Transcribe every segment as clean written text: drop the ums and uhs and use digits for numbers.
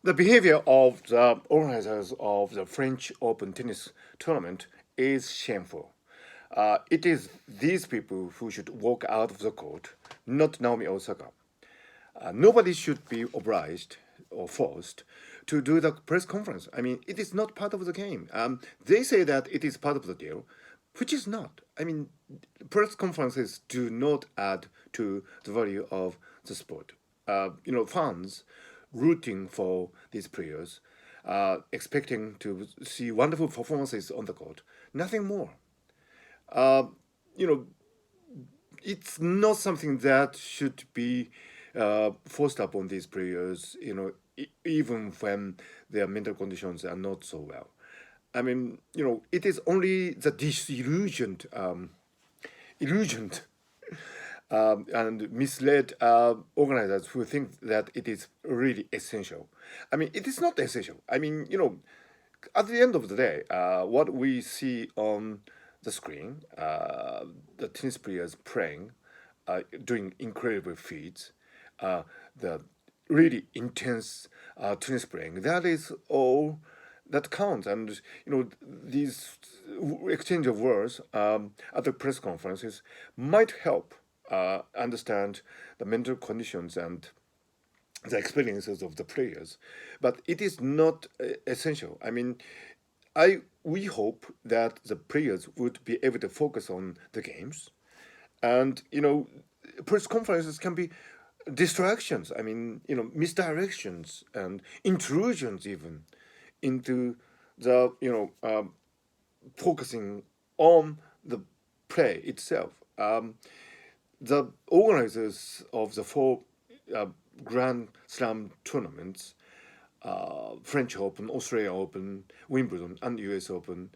The behavior of the organizers of the French Open tennis tournament is shameful. It is these people who should walk out of the court, not Naomi Osaka. Nobody should be obliged or forced to do the press conference. I mean, it is not part of the game. They say that it is part of the deal, which is not. I mean, press conferences do not add to the value of the sport. Fans rooting for these players, expecting to see wonderful performances on the court, nothing more. Uh, you know, it's not something that should be forced upon these players, even when their mental conditions are not so well. I mean, it is only the disillusioned, illusioned, and misled organizers who think that it is really essential. I mean, it is not essential. I mean, at the end of the day, what we see on the screen, the tennis players playing, doing incredible feats, the really intense tennis playing, that is all that counts. And, these exchange of words at the press conferences might help understand the mental conditions and the experiences of the players, but it is not essential. I mean, I we hope that the players would be able to focus on the games, and press conferences can be distractions. I mean, misdirections and intrusions even into the focusing on the play itself. The organizers of the four uh, Grand Slam tournaments, French Open, Australia Open, Wimbledon, and US Open,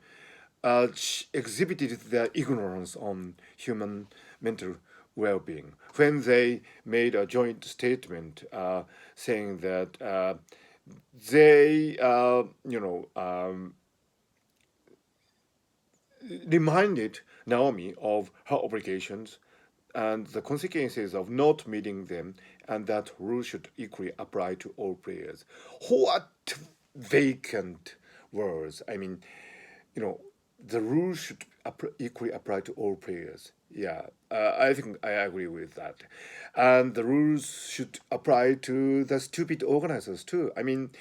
exhibited their ignorance on human mental well-being when they made a joint statement saying that they, reminded Naomi of her obligations and the consequences of not meeting them, and that rules should equally apply to all players. What vacant words! I mean, you know, the rules should equally apply to all players. Yeah, I think I agree with that. And the rules should apply to the stupid organizers too. I mean,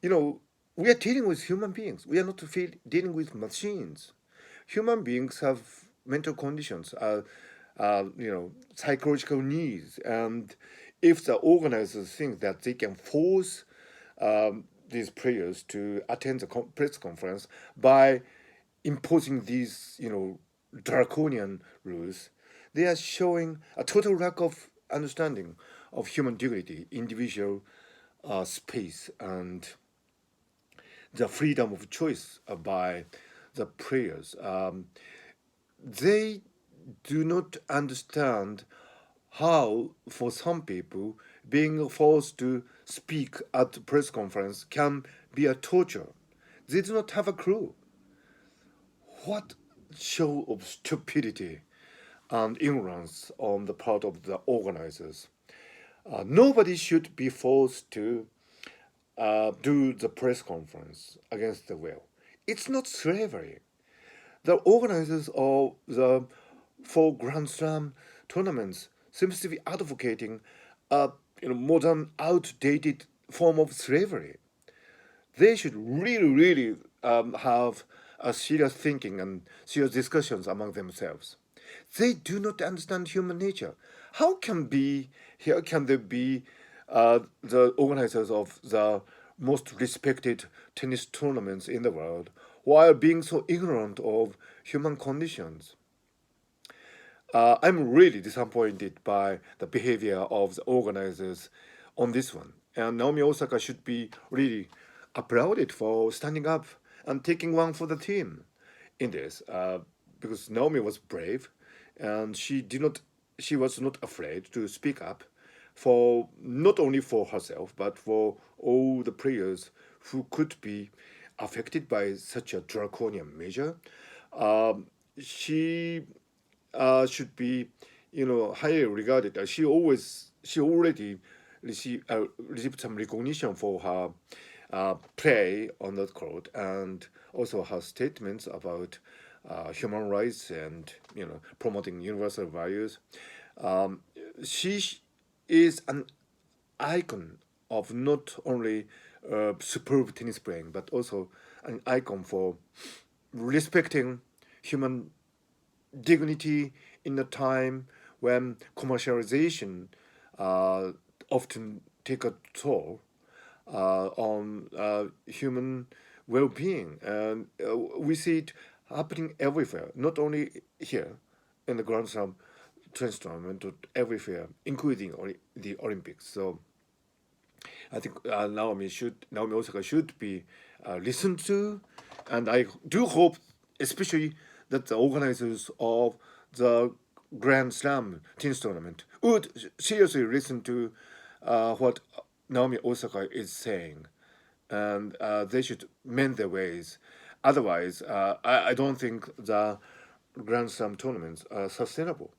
we are dealing with human beings. We are not dealing with machines. Human beings have mental conditions, psychological needs, and if the organizers think that they can force these players to attend the press conference by imposing these, draconian rules, they are showing a total lack of understanding of human dignity, individual space, and the freedom of choice by the players. They do not understand how, for some people, being forced to speak at a press conference can be a torture. They do not have a clue. What show of stupidity and ignorance on the part of the organizers. Nobody should be forced to do the press conference against the will. It's not slavery. The organizers of the four Grand Slam tournaments seems to be advocating a modern, outdated form of slavery. They should really, really have a serious thinking and serious discussions among themselves. They do not understand human nature. How can be here can they be the organizers of the most respected tennis tournaments in the world while being so ignorant of human conditions? I'm really disappointed by the behavior of the organizers on this one. And Naomi Osaka should be really applauded for standing up and taking one for the team in this, because Naomi was brave, and she was not afraid to speak up for not only for herself but for all the players who could be affected by such a draconian measure. She should be, highly regarded. She already received some recognition for her play on that court, and also her statements about human rights and promoting universal values. Um, she is an icon of not only superb tennis playing, but also an icon for respecting human dignity in a time when commercialization uh, often take a toll on human well-being, and we see it happening everywhere, not only here in the Grand Slam tennis tournament, but everywhere, including the Olympics. So I think Naomi Osaka should be listened to, and I do hope, especially that the organizers of the Grand Slam tennis tournament would seriously listen to what Naomi Osaka is saying, and they should mend their ways. Otherwise, I don't think the Grand Slam tournaments are sustainable.